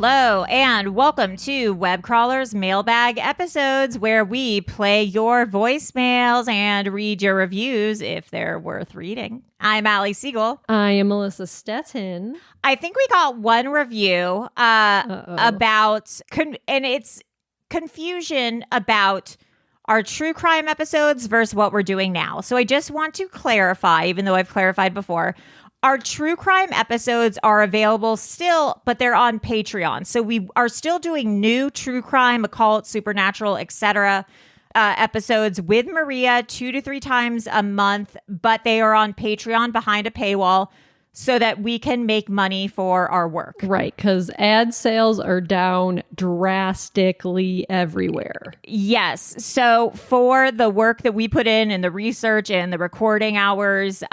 Hello, and welcome to Webcrawler's Mailbag episodes, where we play your voicemails and read your reviews if they're worth reading. I'm Allie Siegel. I am Melissa Stettin. I think we got one review about, and it's confusion about our true crime episodes versus what we're doing now. So I just want to clarify, even though I've clarified before, our true crime episodes are available still, but they're on Patreon. So we are still doing new true crime, occult, supernatural, etc. Episodes with Maria 2 to 3 times a month, but they are on Patreon behind a paywall so that we can make money for our work. Right, because ad sales are down drastically everywhere. Yes. So for the work that we put in and the research and the recording hours,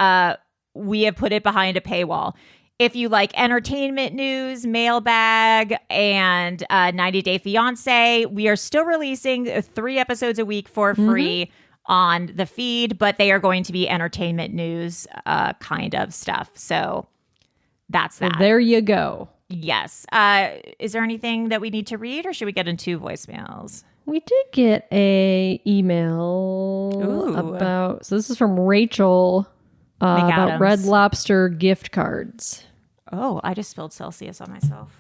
we have put it behind a paywall. If you like entertainment news, Mailbag, and 90 Day Fiance, we are still releasing 3 episodes a week for free on the feed, but they are going to be entertainment news kind of stuff. So that's that. Well, there you go. Yes. Is there anything that we need to read, or should we get into voicemails? We did get a email about, so this is from Rachel, about Red Lobster gift cards. Oh, I just spilled Celsius on myself.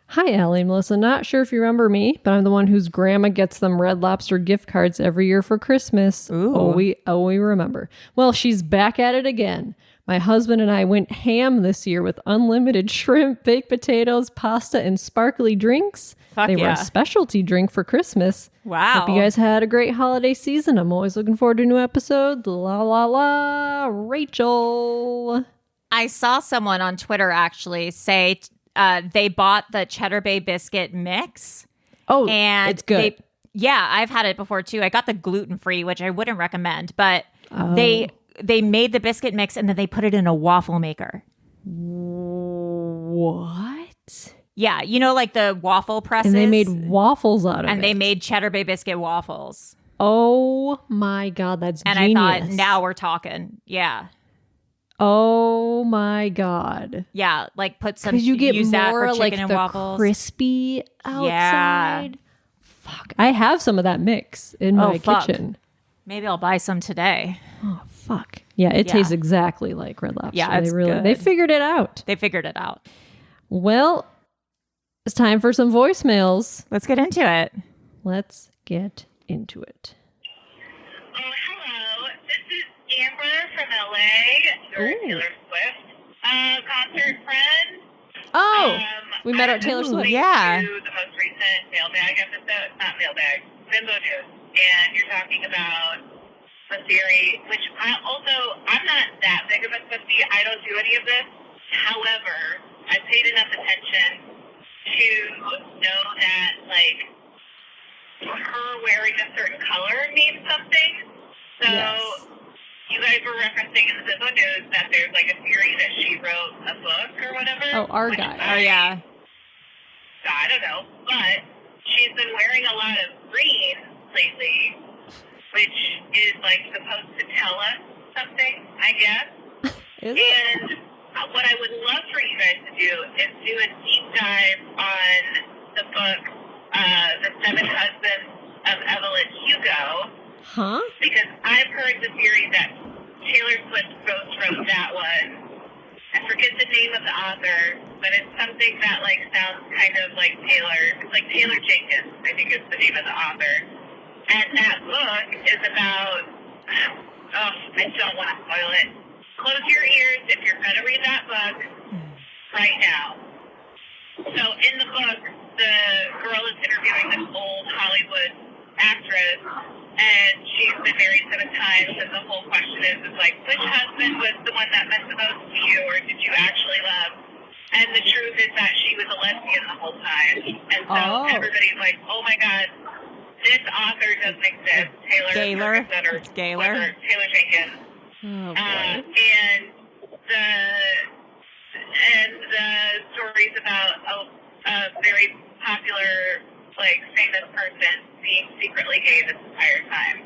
Hi, Allie and Melissa. Not sure if you remember me, but I'm the one whose grandma gets them Red Lobster gift cards every year for Christmas. Ooh. Oh, we remember. Well, she's back at it again. My husband and I went ham this year with unlimited shrimp, baked potatoes, pasta, and sparkly drinks. They were a specialty drink for Christmas. Wow. Hope you guys had a great holiday season. I'm always looking forward to a new episode. La, la, la. Rachel. I saw someone on Twitter actually say they bought the Cheddar Bay biscuit mix. Oh, and it's good. I've had it before too. I got the gluten-free, which I wouldn't recommend, but they made the biscuit mix and then they put it in a waffle maker. What? Yeah, you know, like the waffle presses. And they made waffles out of it. And they made Cheddar Bay biscuit waffles. Oh my God, that's genius. And I thought, now we're talking. Yeah. Oh my God. Yeah, like put some, because you get use more that for like chicken and the waffles. Crispy outside. Yeah. Fuck. I have some of that mix in my kitchen. Maybe I'll buy some today. Oh, fuck. Yeah, it tastes exactly like Red Lobster. Yeah, it's good. They figured it out. Well, it's time for some voicemails. Let's get into it. Oh, hello. This is Amber from LA. You're a Taylor Swift concert friend. Oh, we met at Taylor Swift. Yeah. To the most recent Mailbag episode, not Mailbag, Bimbo News, and you're talking about the theory, which I'm not that big of a Swiftie. I don't do any of this. However, I paid enough attention to know that, like, her wearing a certain color means something. So you guys were referencing in the Bimbo News that there's like a theory that she wrote a book or whatever. Oh, our guy. Yeah. I don't know, but she's been wearing a lot of green lately, which is like supposed to tell us something, I guess. Is it? And what I would love for you guys to do is do a deep dive on the book, The Seven Husbands of Evelyn Hugo. Huh? Because I've heard the theory that Taylor Swift ghost wrote that one. I forget the name of the author, but it's something that like sounds kind of like Taylor. It's like Taylor Jenkins, I think is the name of the author. And that book is about, I don't want to spoil it. Close your ears if you're going to read that book right now. So in the book, the girl is interviewing this old Hollywood actress, and she's been married 7 times, and the whole question is like, which husband was the one that meant the most to you, or did you actually love? And the truth is that she was a lesbian the whole time. And so everybody's like, oh my God, this author doesn't exist. Taylor Jenkins. Oh, boy. And the stories about a very popular, like, famous person being secretly gay this entire time.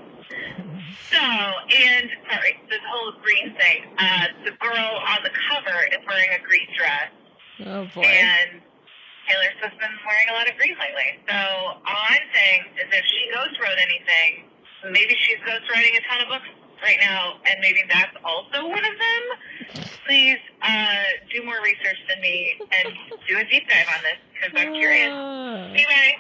So, this whole green thing. The girl on the cover is wearing a green dress. Oh, boy. And Taylor Swift's been wearing a lot of green lately. So all I'm saying is if she ghost wrote anything, maybe she's ghost writing a ton of books right now, and maybe that's also one of them. Please do more research than me and do a deep dive on this because I'm curious. Anyway.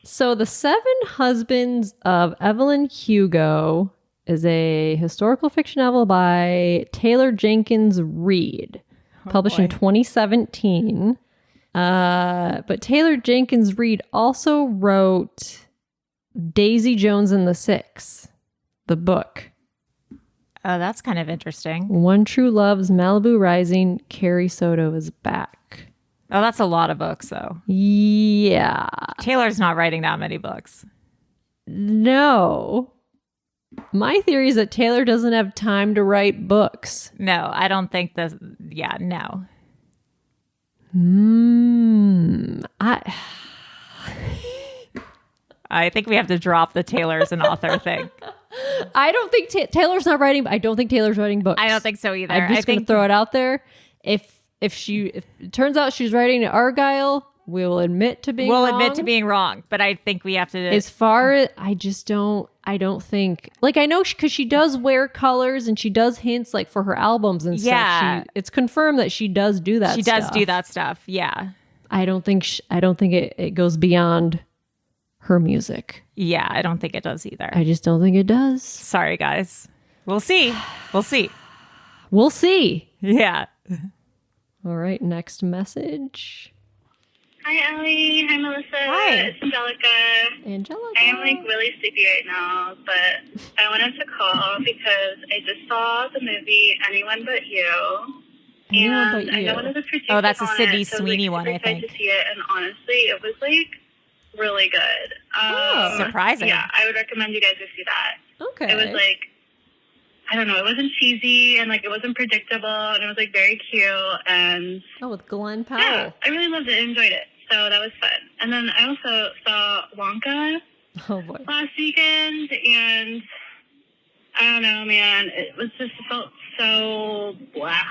So The Seven Husbands of Evelyn Hugo is a historical fiction novel by Taylor Jenkins Reid, published in 2017. But Taylor Jenkins Reid also wrote Daisy Jones and the Six, the book. Oh, that's kind of interesting. One True Love's Malibu Rising, Carrie Soto is back. Oh, that's a lot of books, though. Yeah. Taylor's not writing that many books. No. My theory is that Taylor doesn't have time to write books. No, I don't think no. I think we have to drop the Taylor's an author thing. I don't think Taylor's not writing. I don't think Taylor's writing books. I don't think so either. I'm just going to throw it out there. If it turns out she's writing Argyle, we'll admit to being wrong. We'll admit to being wrong, but I think we have to. As far as I don't think, like, I know because she does wear colors and she does hints like for her albums and stuff. It's confirmed that she does do that. She does do that stuff. Yeah. I don't think it goes beyond her music. Yeah, I don't think it does either. I just don't think it does. Sorry, guys. We'll see. We'll see. We'll see. Yeah. All right, next message. Hi, Allie. Hi, Melissa. Hi. It's Angelica. I am like really sleepy right now, but I wanted to call because I just saw the movie Anyone But You. Anyone But You. I know one of the producers. Oh, that's a on Sydney it, so Sweeney one, I excited think. To see it, and honestly, it was like really good. Surprising. Yeah, I would recommend you guys go see that. Okay. It was like, I don't know, it wasn't cheesy and like it wasn't predictable and it was like very cute and with Glenn Powell. Yeah, I really loved it and enjoyed it. So that was fun. And then I also saw Wonka last weekend and I don't know, man, it felt so blah.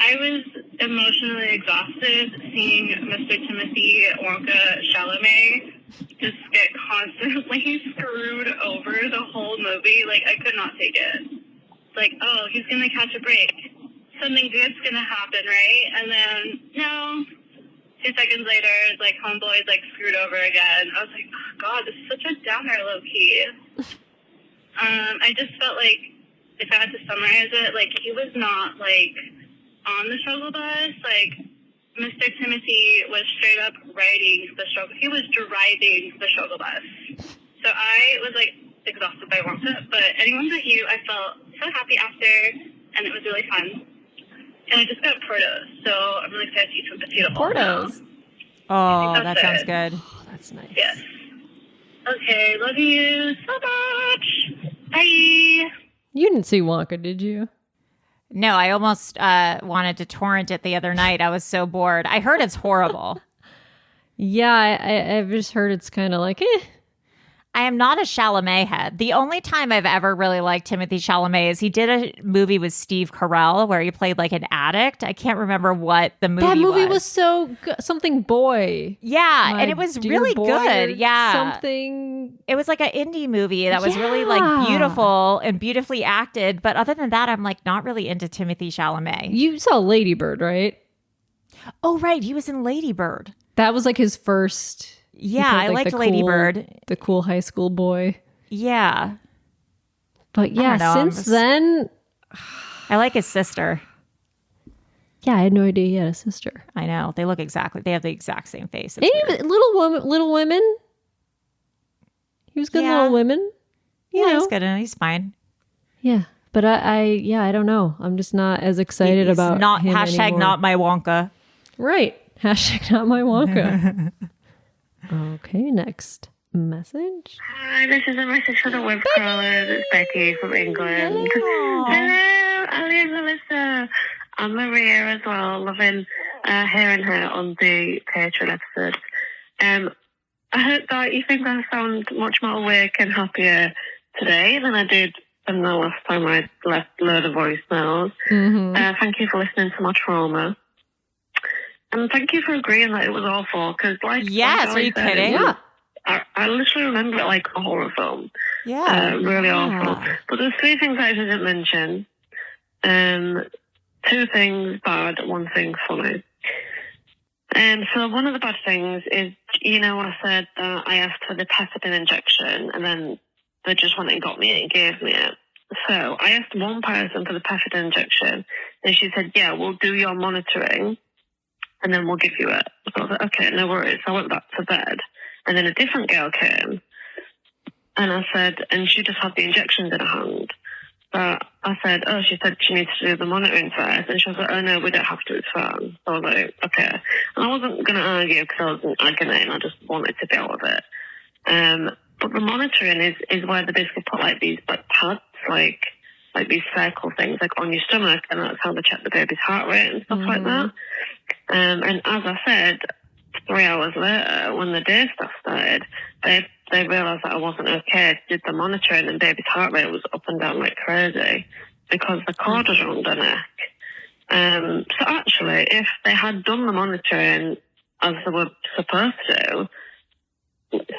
I was emotionally exhausted seeing Mr. Timothy Wonka Chalamet just get constantly screwed over the whole movie. Like, I could not take it. Like, oh, he's going to catch a break. Something good's going to happen, right? And then, no. 2 seconds later, like, homeboy's, like, screwed over again. I was like, oh, God, this is such a downer, low-key. I just felt like, if I had to summarize it, like, he was not, like, on the struggle bus. Like, Mr. Timothy was straight up riding the struggle. He was driving the struggle bus. So I was, like, exhausted by Wonka. But Anyone But You, I felt so happy after, and it was really fun. And I just got Portos, so I'm really excited to eat some potato balls. Portos? Oh, that sounds good. Oh, that's nice. Yes. Okay, love you so much. Bye. You didn't see Wonka, did you? No, I almost wanted to torrent it the other night. I was so bored. I heard it's horrible. Yeah, I've just heard it's kind of like, I am not a Chalamet head. The only time I've ever really liked Timothy Chalamet is he did a movie with Steve Carell where he played like an addict. I can't remember what the movie was. That movie was so good. Something Boy. Yeah, and it was really good. Yeah. Something. It was like an indie movie that was really like beautiful and beautifully acted. But other than that, I'm like not really into Timothy Chalamet. You saw Lady Bird, right? Oh, right. He was in Lady Bird. That was like his first... Yeah, I liked Lady Bird. The cool high school boy. Yeah. But yeah, since then... I like his sister. Yeah, I had no idea he had a sister. I know. They have the exact same face. Little Women. He was good in Little Women. Yeah, he's good. He's fine. Yeah. But I don't know. I'm just not as excited about him anymore. Not my Wonka. Right. Hashtag not my Wonka. Okay, next message. Hi, this is a message for the Webcrawlers. It's Becky from England. Hello, Ali and Melissa. I'm Maria as well, loving hearing her on the Patreon episode. I hope that you think I sound much more awake and happier today than I did in the last time I left a load of voicemails. Mm-hmm. Thank you for listening to my trauma. And thank you for agreeing that it was awful. Because, yes, are you kidding? Yeah. I literally remember it like a horror film. Yeah. Really awful. But there's 3 things I didn't mention. 2 things bad, 1 thing funny. So one of the bad things is, when I said that I asked for the pethidine injection and then they just went and got me it and gave me it. So I asked one person for the pethidine injection and she said, yeah, we'll do your monitoring and then we'll give you it. So I was like, okay, no worries. So I went back to bed and then a different girl came and I said, and she just had the injections in her hand. But I said, she said she needs to do the monitoring first. And she was like, oh, no, we don't have to, it's fine. So I was like, okay. And I wasn't going to argue because I wasn't agony. I just wanted to deal with it. But the monitoring is where they basically put like these like pads, like these circle things like on your stomach. And that's how they check the baby's heart rate and stuff like that. And as I said, 3 hours later, when the day stuff started, they realised that I wasn't okay. Did the monitoring and baby's heart rate was up and down like crazy because the cord was around her neck. So actually, if they had done the monitoring as they were supposed to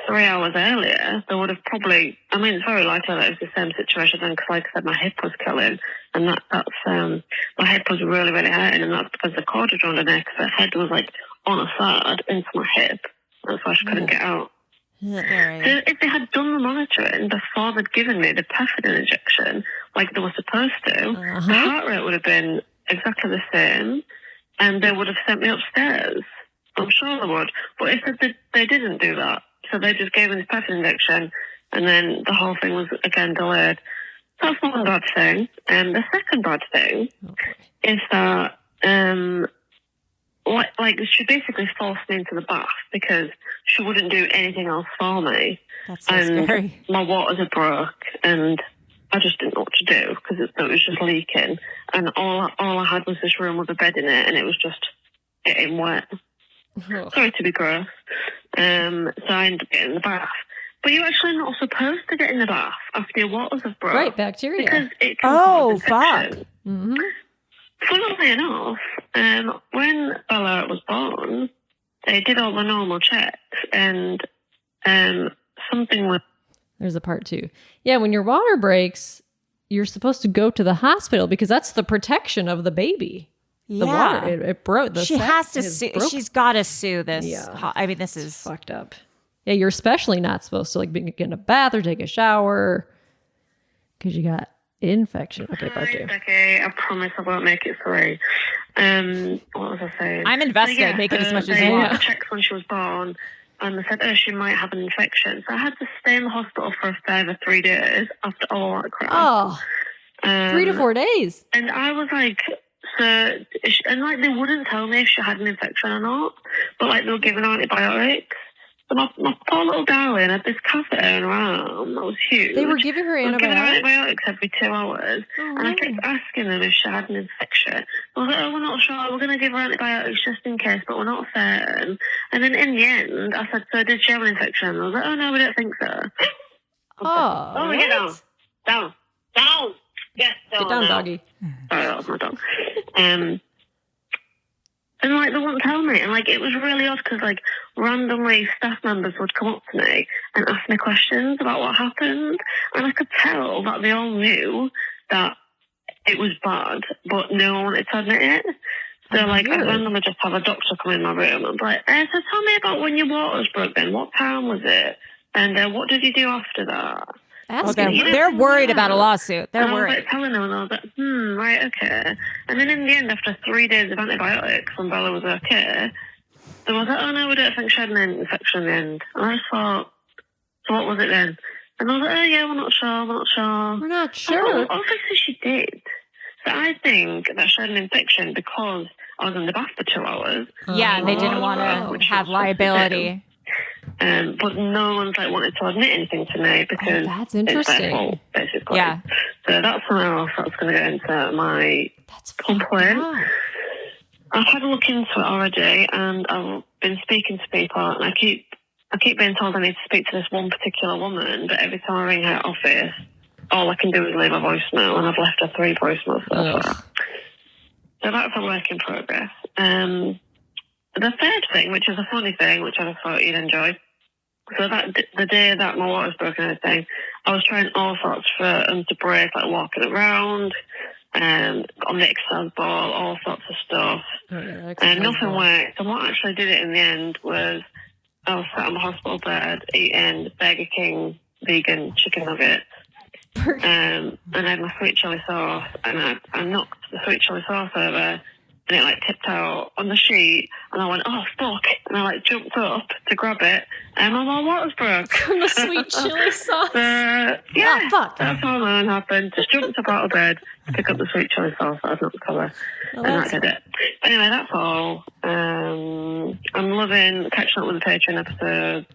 3 hours earlier, they would have probably, it's very likely that it was the same situation then because like I said, my hip was killing and that's my hip was really, really hurting and that's because the cord was around her neck. So her head was like on a side into my hip. That's why she couldn't get out. So if they had done the monitoring before they'd given me the pethidine injection, like they were supposed to, the heart rate would have been exactly the same, and they would have sent me upstairs. I'm sure they would. But if they didn't do that, so they just gave me the pethidine injection, and then the whole thing was again delayed. That's one bad thing. And the second bad thing is that she basically forced me into the bath because she wouldn't do anything else for me. That's so scary. My waters had broke and I just didn't know what to do because it was just leaking. And all I had was this room with a bed in it and it was just getting wet. Sorry to be gross. So I ended up getting in the bath. But you're actually not supposed to get in the bath after your waters have broke. Right, bacteria. Because it can cause infection. Fuck. Mm-hmm. Funnily enough, when Bella was born, they did all the normal checks and something was... There's a part 2. Yeah, when your water breaks, you're supposed to go to the hospital because that's the protection of the baby. Yeah. The water, it broke. She has to sue. She's got to sue this. Yeah. This is fucked up. Yeah, you're especially not supposed to get in a bath or take a shower because you got infection. Okay, part 2. Okay, I promise I won't make it 3. What was I saying? I'm invested. Make it as much as you want. They checked when she was born, and they said, she might have an infection. So I had to stay in the hospital for a further 3 days after all that crap. Oh, 3 to 4 days. And I was like, they wouldn't tell me if she had an infection or not, but they were giving her antibiotics. So my poor little darling had this catheter in her arm that was huge. They were giving her antibiotics? Giving her antibiotics every 2 hours. Oh, and I kept asking them if she had an infection. I was like, we're not sure. We're going to give her antibiotics just in case, but we're not certain. And then in the end, I said, so did she have an infection? And I was like, oh, no, we don't think so. Oh, get down. Down. Down. Yes, get down, doggy. Sorry, that was my dog. And they wouldn't tell me. And it was really odd because randomly staff members would come up to me and ask me questions about what happened. And I could tell that they all knew that it was bad, but no one wanted to admit it. So I'd randomly just have a doctor come in my room and be like, so tell me about when your waters broke then. What time was it? And what did you do after that? They're worried about a lawsuit. They're worried. I was telling them, and I was like, right, okay. And then in the end, after 3 days of antibiotics, when Bella was okay, they was like, oh no, we don't think she had an infection in the end. And I just thought, so what was it then? And I was like, oh yeah, we're not sure. We're not sure. Obviously she did. So I think that she had an infection because I was in the bath for 2 hours. Yeah, and they didn't want to have liability. But no one's wanted to admit anything to me because that's interesting. It's their fault, basically. Yeah. So that's something else that's going to go into my complaint. I've had a look into it already, and I've been speaking to people, and I keep being told I need to speak to this one particular woman, but every time I ring her office, all I can do is leave a voicemail, and I've left her 3 voicemails so far. So that's a work in progress. the third thing, which is a funny thing, which I just thought you'd enjoy. So the day that my water was broken and everything, I was trying all sorts for them to break, like walking around, got an exercise ball, all sorts of stuff. And nothing worked. And what actually did it in the end was I was sat on the hospital bed eating Burger King vegan chicken nuggets. And I had my sweet chili sauce, and I knocked the sweet chili sauce over, and it like tipped out on the sheet, and I went, oh fuck, and I like jumped up to grab it, and my water's broke. From the sweet chili sauce? Yeah, oh, fuck. That's all that happened. Just jumped up out of bed to pick up the sweet chili sauce that I've not covered, and that did it. But anyway, that's all. I'm loving catching up with the Patreon episodes.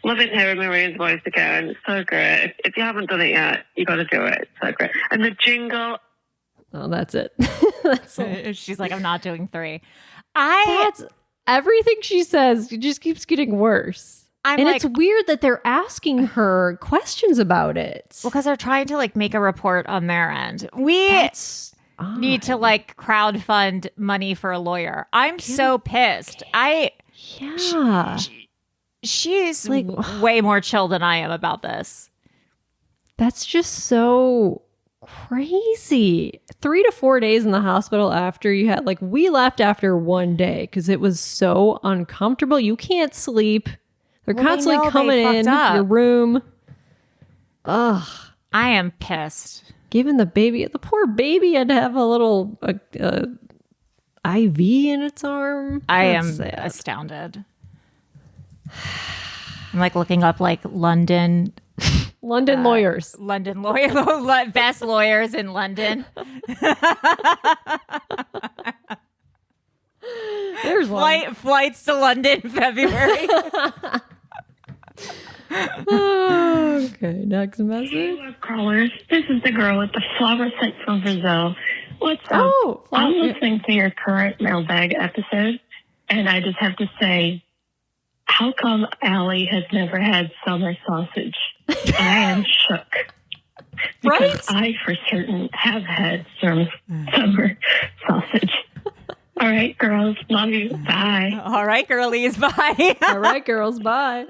Loving hearing Maria's voice again. It's so great. If you haven't done it yet, you got to do it. It's so great. And the jingle. Oh, that's it. She's like, I'm not doing 3. That's everything she says. It just keeps getting worse. It's weird that they're asking her questions about it. Well, because they're trying to like make a report on their end. That's need to like crowdfund money for a lawyer. I'm so pissed. She's like way more chill than I am about this. That's just so crazy. 3 to 4 days in the hospital after you had, like, we left after 1 day because it was so uncomfortable. You can't sleep. They're constantly coming in your room. Ugh. I am pissed. Giving the poor baby had to have a little IV in its arm. I am astounded. I'm like looking up like London lawyers. London lawyer, best lawyers in London. There's flights to London February. Okay, next message. Hey, Webcrawlers. This is the girl with the flower scent from Brazil. What's up? I'm listening to your current mailbag episode, and I just have to say, how come Allie has never had summer sausage? I am shook. Because I, for certain, have had some summer sausage. All right, girls. Love you. Bye. All right, girlies. Bye. All right, girls. Bye.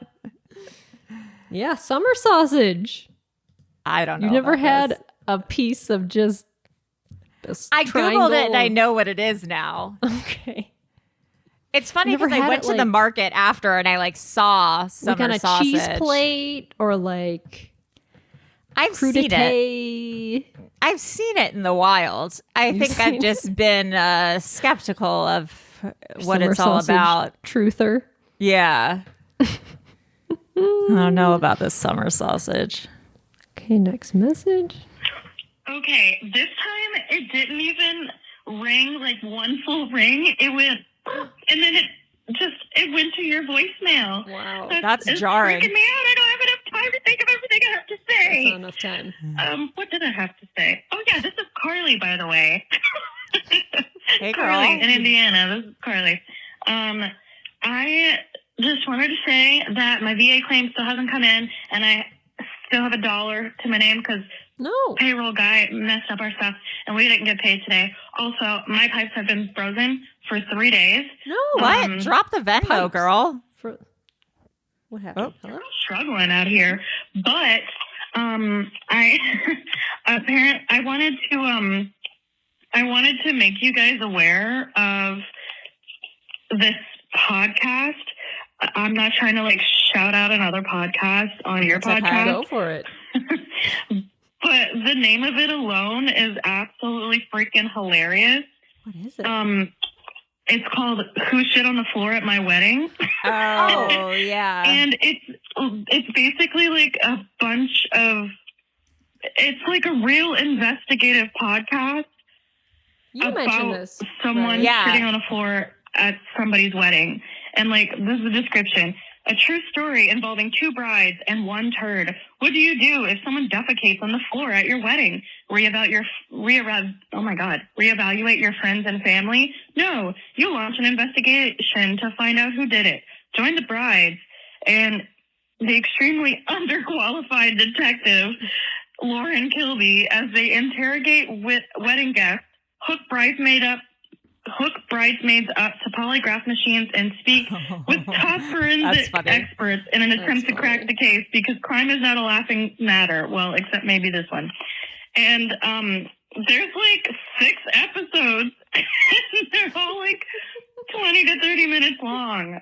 Yeah, summer sausage. I don't know. You never had a piece of just I Googled it and I know what it is now. Okay. It's funny because I went to the market after and I like saw summer like on sausage. A cheese plate or like I've seen it. I've seen it in the wild. I think I've just been skeptical of what it's all about. Truther. Yeah. I don't know about this summer sausage. Okay, next message. Okay, this time it didn't even ring like one full ring. It went, and then it went to your voicemail. Wow, that's jarring. It's freaking me out. I don't have enough time to think of everything I have to say. That's not enough time. What did I have to say? Oh yeah, this is Carly, by the way. Hey, girl. Carly in Indiana. This is Carly. I just wanted to say that my VA claim still hasn't come in, and I still have $1 to my name because payroll guy messed up our stuff, and we didn't get paid today. Also, my pipes have been frozen for 3 days. No, what? Drop the Venmo, girl. What happened? I'm struggling out here, but I wanted to make you guys aware of this podcast. I'm not trying to like shout out another podcast on your podcast. Go for it. But the name of it alone is absolutely freaking hilarious. What is it? It's called Who Shit on the Floor at My Wedding. Oh, yeah. And it's basically like a bunch of, it's like a real investigative podcast. You mentioned this. Someone sitting on a floor at somebody's wedding. And like, this is the description. A true story involving 2 brides and 1 turd. What do you do if someone defecates on the floor at your wedding? Reevaluate your friends and family? No, you launch an investigation to find out who did it. Join the brides and the extremely underqualified detective, Lauren Kilby, as they interrogate wedding guests, hook bridesmaid up hook bridesmaids up to polygraph machines and speak with top forensic experts in an attempt to crack the case because crime is not a laughing matter. Well, except maybe this one. And there's like 6 episodes. They're all like 20 to 30 minutes long.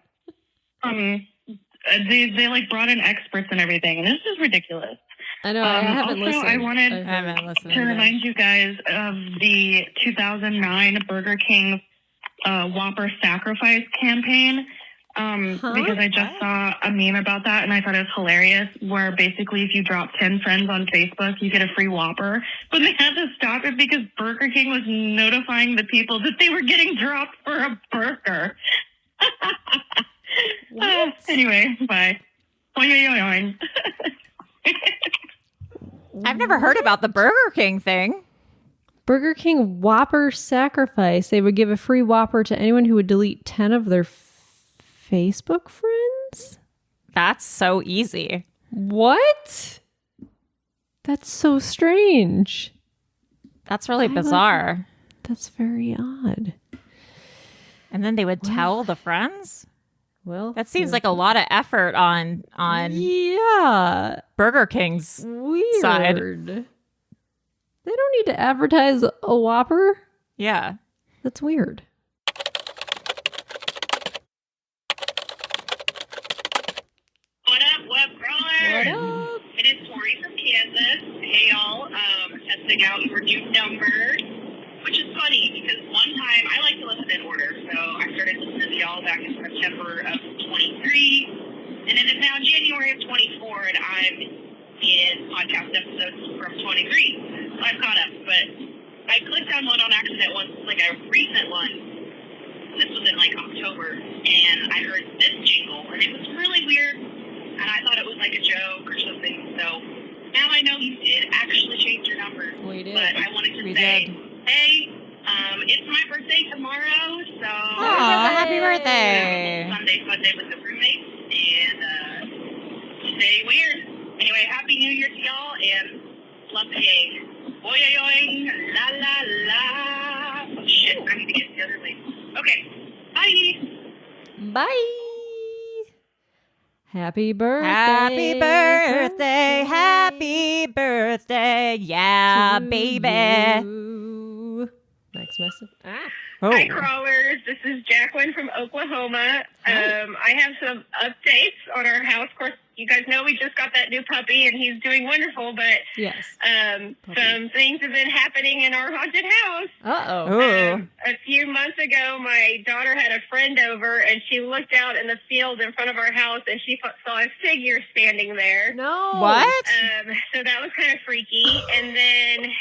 They like brought in experts and everything, and this is ridiculous. I know. I haven't listened. I wanted to remind you guys of the 2009 Burger King Whopper sacrifice campaign. Because I just saw a meme about that and I thought it was hilarious, where basically if you drop 10 friends on Facebook, you get a free Whopper. But they had to stop it because Burger King was notifying the people that they were getting dropped for a burger. Anyway, bye. I've never heard about the Burger King thing. Burger King Whopper sacrifice. They would give a free Whopper to anyone who would delete 10 of their Facebook friends? That's so easy. What? That's so strange. That's really bizarre. That's very odd. And then they would tell the friends? Well, that seems like a lot of effort on Burger King's side. They don't need to advertise a Whopper. Yeah. That's weird. What up, Webcrawler? What up? It is Tori from Kansas. Hey, y'all. Testing out your new number, which is funny because one time I like to listen in order, so I started listening to y'all back in September of 23, and it is now January of 24, and I'm in podcast episodes from 23. So I'm caught up, but I clicked on one on accident once, like a recent one. This was in like October, and I heard this jingle, and it was really weird, and I thought it was like a joke or something. So now I know you did actually change your number. We did. But I wanted to say, hey, it's my birthday tomorrow, so happy birthday! Sunday fun day with the roommates, and stay weird. Anyway, happy New Year to y'all, and love the game. Oy, la la la. Oh, shit, I need to get the other lady. Okay, bye. Bye. Happy birthday. Happy birthday. Happy birthday. Yeah, baby. You. Next message. Hi, crawlers. This is Jacqueline from Oklahoma. I have some updates on our house. Of course, you guys know we just got that new puppy, and he's doing wonderful, but yes, some things have been happening in our haunted house. Uh-oh. A few months ago, my daughter had a friend over, and she looked out in the field in front of our house, and she saw a figure standing there. No. What? So that was kind of freaky. And then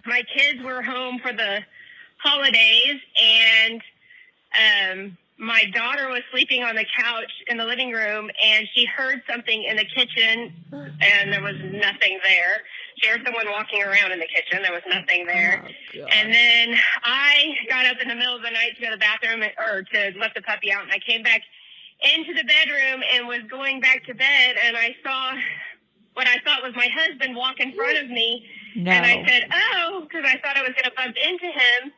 my kids were home for the holidays, and my daughter was sleeping on the couch in the living room, and she heard something in the kitchen, and there was nothing there. She heard someone walking around in the kitchen. There was nothing there. Oh, and then I got up in the middle of the night to go to the bathroom or to let the puppy out, and I came back into the bedroom and was going back to bed, and I saw what I thought was my husband walk in front of me. No. And I said, oh, because I thought I was going to bump into him.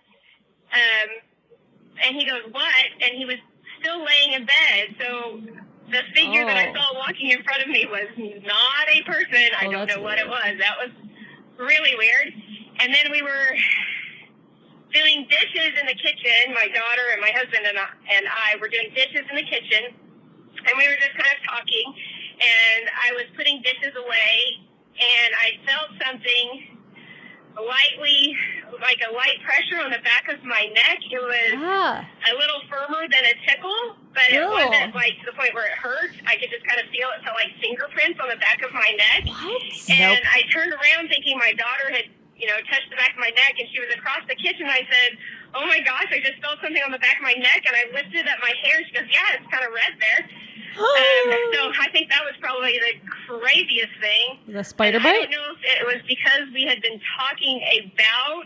And he goes, what? And he was still laying in bed. So the figure that I saw walking in front of me was not a person. I don't know what it was. That was really weird. And then we were doing dishes in the kitchen. My daughter and my husband and I were doing dishes in the kitchen. And we were just kind of talking. And I was putting dishes away. And I felt something lightly, like a light pressure on the back of my neck. It was a little firmer than a tickle, but it wasn't like to the point where it hurt. I could just kind of feel it felt like fingerprints on the back of my neck. What? And I turned around thinking my daughter had, touched the back of my neck, and she was across the kitchen. I said, oh my gosh, I just felt something on the back of my neck, and I lifted up my hair. She goes, yeah, it's kind of red there. So I think that was probably the craziest thing. The spider bite? I don't know if it was because we had been talking about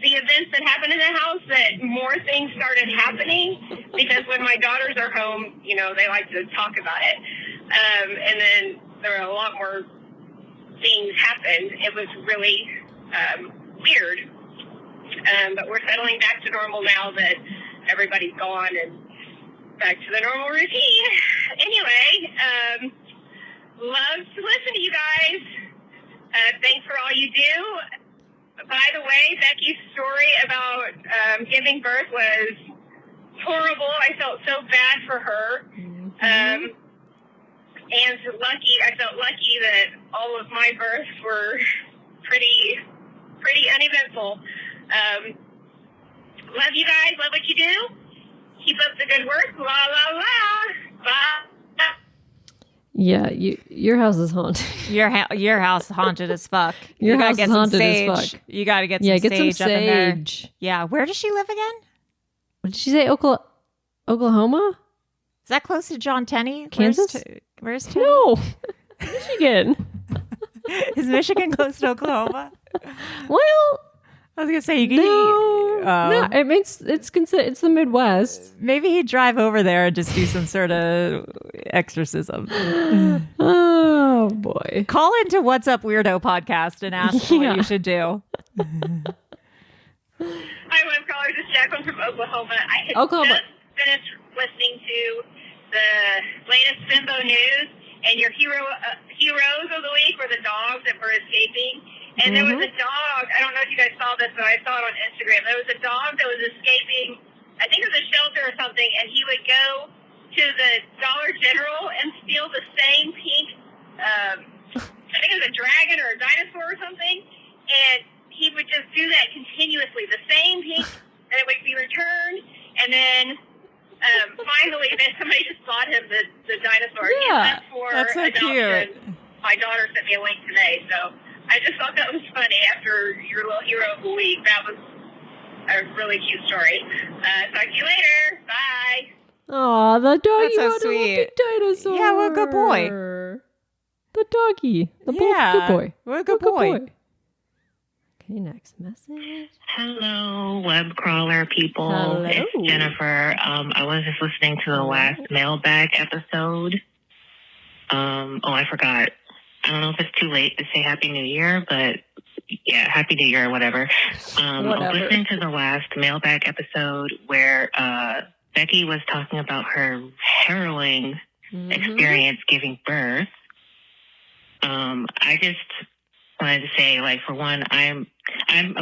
the events that happened in the house that more things started happening. Because when my daughters are home, they like to talk about it. And then there were a lot more things happened. It was really weird. But we're settling back to normal now that everybody's gone and back to the normal routine. Anyway, love to listen to you guys. Thanks for all you do. By the way, Becky's story about giving birth was horrible. I felt so bad for her. And I felt lucky that all of my births were pretty uneventful. Love you guys. Love what you do. Keep up the good work. La, la, la. Bye. Yeah, your house is haunted. Your house haunted as fuck. Your you gotta house get is some haunted sage. as fuck. You gotta get some get sage some up in there. sage. Yeah, where does she live again? What did she say? Oklahoma? Is that close to John Tenney? Kansas? Where's Tenney? No, Michigan. Is Michigan close to Oklahoma? Well, I was gonna say you can. No, it's the Midwest. Maybe he'd drive over there and just do some sort of exorcism. Oh boy! Call into What's Up Weirdo podcast and ask what you should do. Hi, Webcrawlers. It's Jacqueline from Oklahoma. I had just finished listening to the latest Simbo news, and your heroes of the week were the dogs that were escaping. And there was a dog, I don't know if you guys saw this, but I saw it on Instagram. There was a dog that was escaping, I think it was a shelter or something, and he would go to the Dollar General and steal the same pink, I think it was a dragon or a dinosaur or something, and he would just do that continuously, the same pink, and it would be returned, and then finally then somebody just bought him the dinosaur. Yeah, that's so adoption. cute. My daughter sent me a link today, so I just thought that was funny after your little hero of the week. That was a really cute story. Talk to you later. Bye. Aw, the doggy. That's so what sweet. A big dinosaur. Yeah, what a good boy. The doggy. Good boy. What a good boy. Okay, next message. Hello, web crawler people. Hello. It's Jennifer. I was just listening to the last mailbag episode. I forgot. I don't know if it's too late to say Happy New Year, but yeah, Happy New Year or whatever. I was listening to the last mailbag episode where Becky was talking about her harrowing experience giving birth. I just wanted to say, like, for one, I'm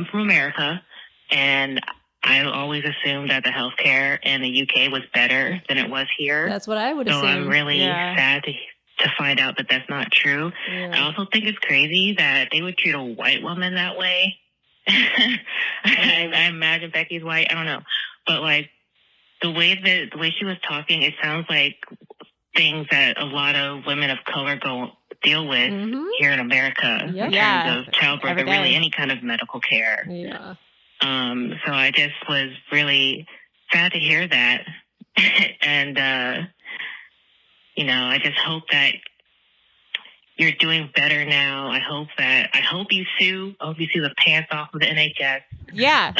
from America, and I always assumed that the healthcare in the UK was better than it was here. That's what I would assume. So I'm really sad to find out that that's not true. Yeah. I also think it's crazy that they would treat a white woman that way. I imagine Becky's white. I don't know, but like the way she was talking, it sounds like things that a lot of women of color deal with here in America in terms of childbirth or really any kind of medical care. Yeah. So I just was really sad to hear that, and I just hope that you're doing better now. I hope you sue. I hope you sue the pants off of the NHS. Yeah.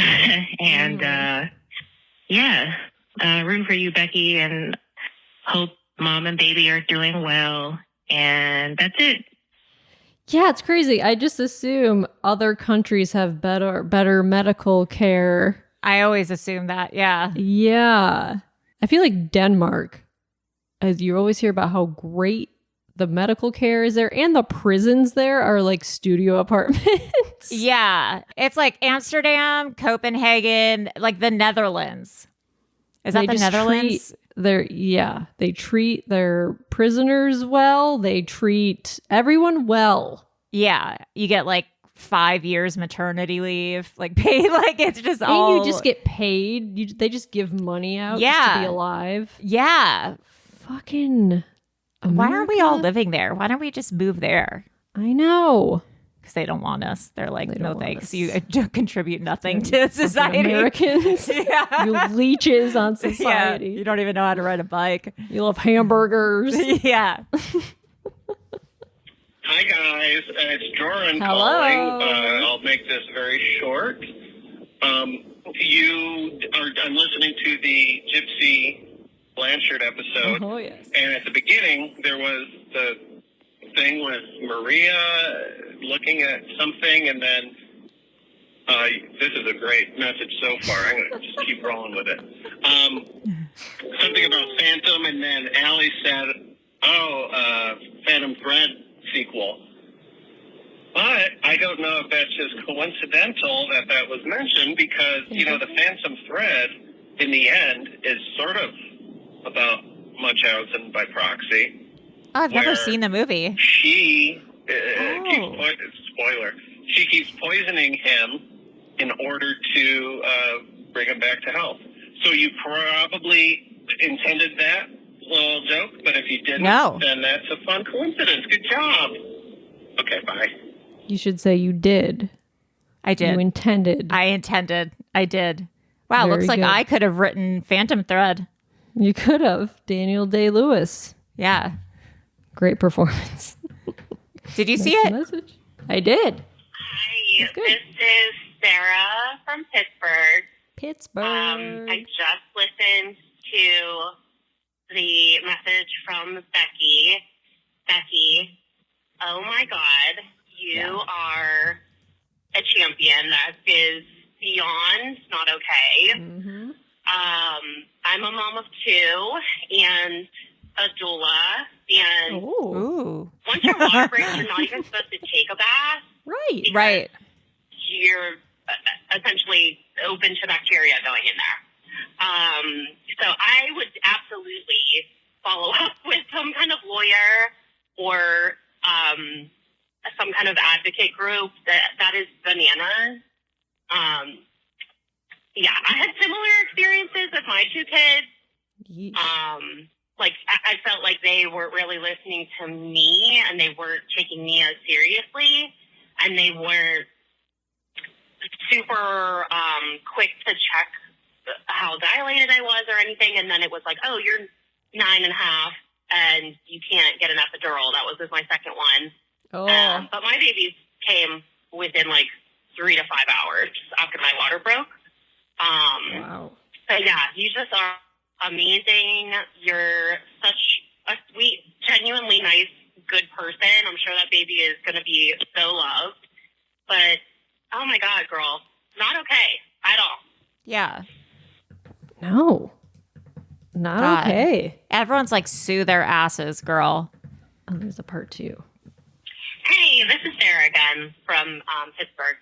And rooting for you, Becky, and hope mom and baby are doing well. And that's it. Yeah, it's crazy. I just assume other countries have better medical care. I always assume that. Yeah. Yeah. I feel like Denmark, as you always hear about how great the medical care is there, and the prisons there are like studio apartments. Yeah. It's like Amsterdam, Copenhagen, like the Netherlands. Is that the Netherlands? They treat their prisoners well. They treat everyone well. Yeah. You get like 5 years maternity leave, like paid, like it's just and all. you just get paid. They just give money out just to be alive. Yeah. Fucking America? Why aren't we all living there? Why don't we just move there? I know. Because they don't want us. They're like, no thanks. You contribute nothing to society. Americans. Yeah. You leeches on society. Yeah. You don't even know how to ride a bike. You love hamburgers. Yeah. Hi, guys. It's Joran Hello. calling. I'll make this very short. I'm listening to the Gypsy Blanchard episode. Oh, yes. And at the beginning, there was the thing with Maria looking at something, and then This is a great message so far. I'm going to just keep rolling with it. Something about Phantom, and then Allie said, Phantom Thread sequel. But I don't know if that's just coincidental that was mentioned because, the Phantom Thread, in the end, is sort of about Munchausen by proxy. Oh, I've never seen the movie. She She keeps poisoning him in order to bring him back to health. So you probably intended that little joke, but if you didn't, then that's a fun coincidence. Good job. Okay, bye. You should say you did. I did. You intended. I intended. I did. Wow, Very looks like good. I could have written Phantom Thread. You could have. Daniel Day-Lewis. Yeah. Great performance. Did you see it? Message. I did. Hi, this is Sarah from Pittsburgh. I just listened to the message from Becky. Becky, oh my God, you are a champion. That is beyond not okay. Mm-hmm. I'm a mom of two and a doula, and once your water breaks, you're not even supposed to take a bath. Right. You're essentially open to bacteria going in there. So I would absolutely follow up with some kind of lawyer or some kind of advocate group. That is bananas. I had similar experiences with my two kids. I felt like they weren't really listening to me, and they weren't taking me as seriously, and they weren't super quick to check how dilated I was or anything. And then it was like, oh, you're 9.5 and you can't get an epidural. That was with my second one. But my babies came within like 3 to 5 hours after my water broke. Wow. So yeah, you just are amazing. You're such a sweet, genuinely nice, good person. I'm sure that baby is going to be so loved. But, oh my God, girl, not okay at all. Yeah. No. Not okay. Everyone's like, sue their asses, girl. Oh, there's a part 2. Hey, this is Sarah again from Pittsburgh.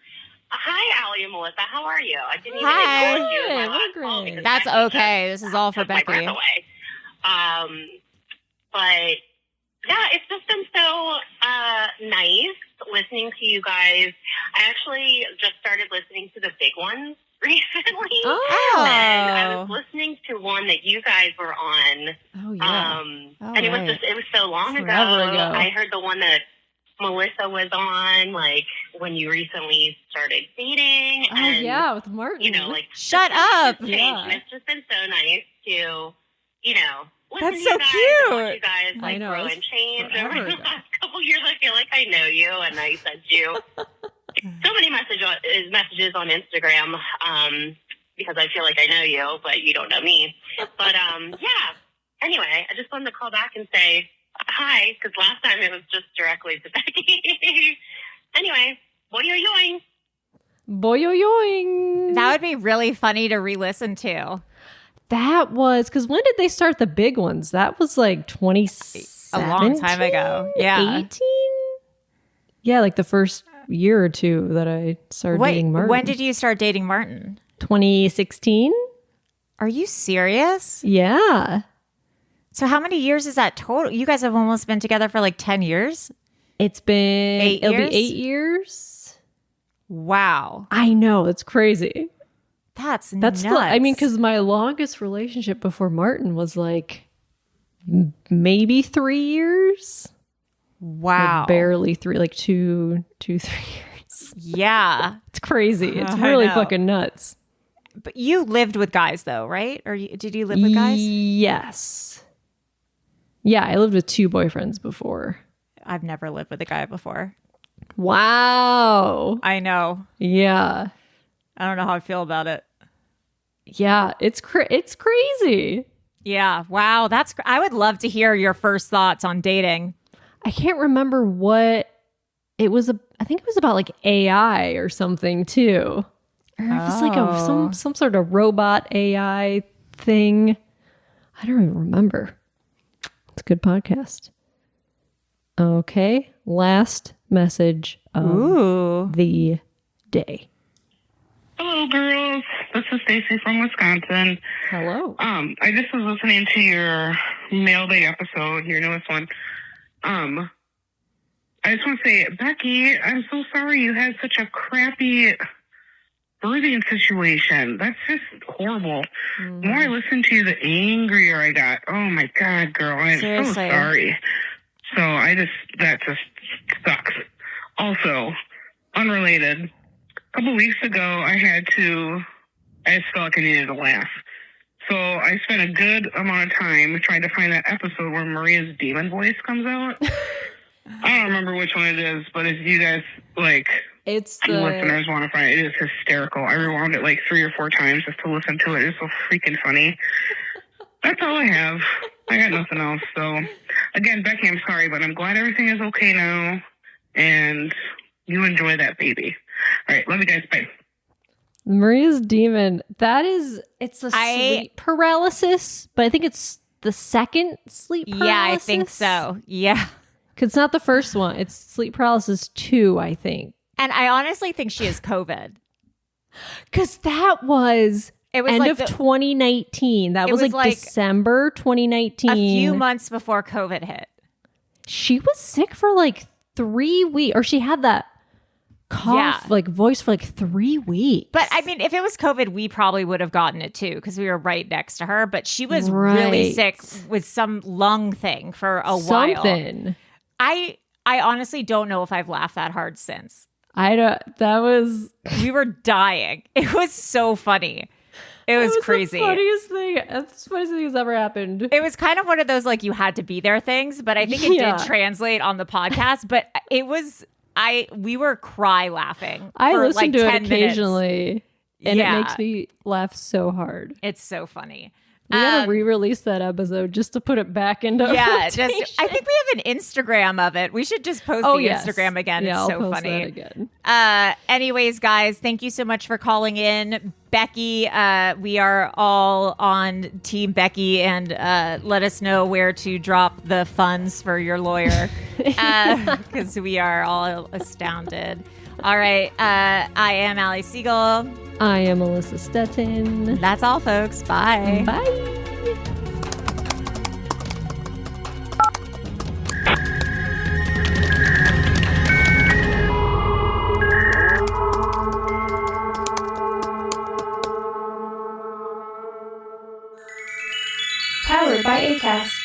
Hi, Allie and Melissa. How are you? I didn't even acknowledge you in my last call because That's okay. This is all for Becky. My breath away. But yeah, it's just been so nice listening to you guys. I actually just started listening to the big ones recently. And I was listening to one that you guys were on. Oh yeah. And it was so long ago. I heard the one that Melissa was on, like when you recently started dating. Oh yeah, with Martin. Shut up. Yeah. It's just been so nice to, listen That's to so you guys, cute. watch you guys grow and change over the last couple years. I feel like I know you, and I sent you so many messages on Instagram because I feel like I know you, but you don't know me. But yeah. Anyway, I just wanted to call back and say hi, because last time it was just directly to Becky. Anyway, boing. Boing. That would be really funny to re-listen to. That was, because when did they start the big ones? That was like 2017? A long time ago. Yeah. 18? Yeah, like the first year or two that I started dating Martin. When did you start dating Martin? 2016. Are you serious? Yeah. So how many years is that total? You guys have almost been together for like 10 years? It's been... 8 years? It'll be 8 years. Wow. I know. It's crazy. That's nuts. Because my longest relationship before Martin was like maybe 3 years. Wow. Like barely 3, like 2, 3 years. Yeah. It's crazy. It's really fucking nuts. But you lived with guys though, right? Or did you live with guys? Yes. Yeah, I lived with 2 boyfriends before. I've never lived with a guy before. Wow. I know. Yeah. I don't know how I feel about it. Yeah, it's crazy. Yeah. Wow. I would love to hear your first thoughts on dating. I can't remember what it was. I think it was about like AI or something too. Or if it's like some sort of robot AI thing. I don't even remember. It's a good podcast. Okay. Last message of the day. Hello, girls. This is Stacy from Wisconsin. Hello. I just was listening to your mailbag episode, your newest one. I just want to say, Becky, I'm so sorry you had such a crappy birthing situation. That's just horrible. The more I listen to you, the angrier I got. Oh my God, girl, I'm so sorry. So that just sucks. Also, unrelated, a couple weeks ago, I just felt like I needed to laugh. So I spent a good amount of time trying to find that episode where Maria's demon voice comes out. I don't remember which one it is, but if you guys, listeners want to find it, it is hysterical. I rewound it 3 or 4 times just to listen to it. It's so freaking funny. That's all I have. I got nothing else. So, again, Becky, I'm sorry, but I'm glad everything is okay now, and you enjoy that baby. All right, love you guys. Bye. Maria's demon. It's a sleep paralysis, but I think it's the second sleep paralysis. Yeah, I think so. Yeah. Because it's not the first one. It's sleep paralysis 2, I think. And I honestly think she has COVID. Because that was end of 2019. That was December 2019. A few months before COVID hit. She was sick for 3 weeks. Or she had that cough, voice for 3 weeks. But I mean, if it was COVID, we probably would have gotten it too because we were right next to her. But she was really sick with some lung thing for a while. Something. I honestly don't know if I've laughed that hard since. We were dying. It was so funny. It was crazy. The funniest thing. That's the funniest thing that's ever happened. It was kind of one of those you had to be there things, but I think it did translate on the podcast. But it was we were cry laughing. I for listen to it occasionally, minutes. And it makes me laugh so hard. It's so funny. We gotta re-release that episode just to put it back into rotation. I think we have an Instagram of it. We should just post the Instagram again. Yeah, it's so I'll post funny. that again. Anyways, guys, thank you so much for calling in. Becky, we are all on Team Becky, and let us know where to drop the funds for your lawyer because we are all astounded. All right. I am Allie Siegel. I am Melissa Stettin. That's all, folks. Bye. Bye. Powered by Acast.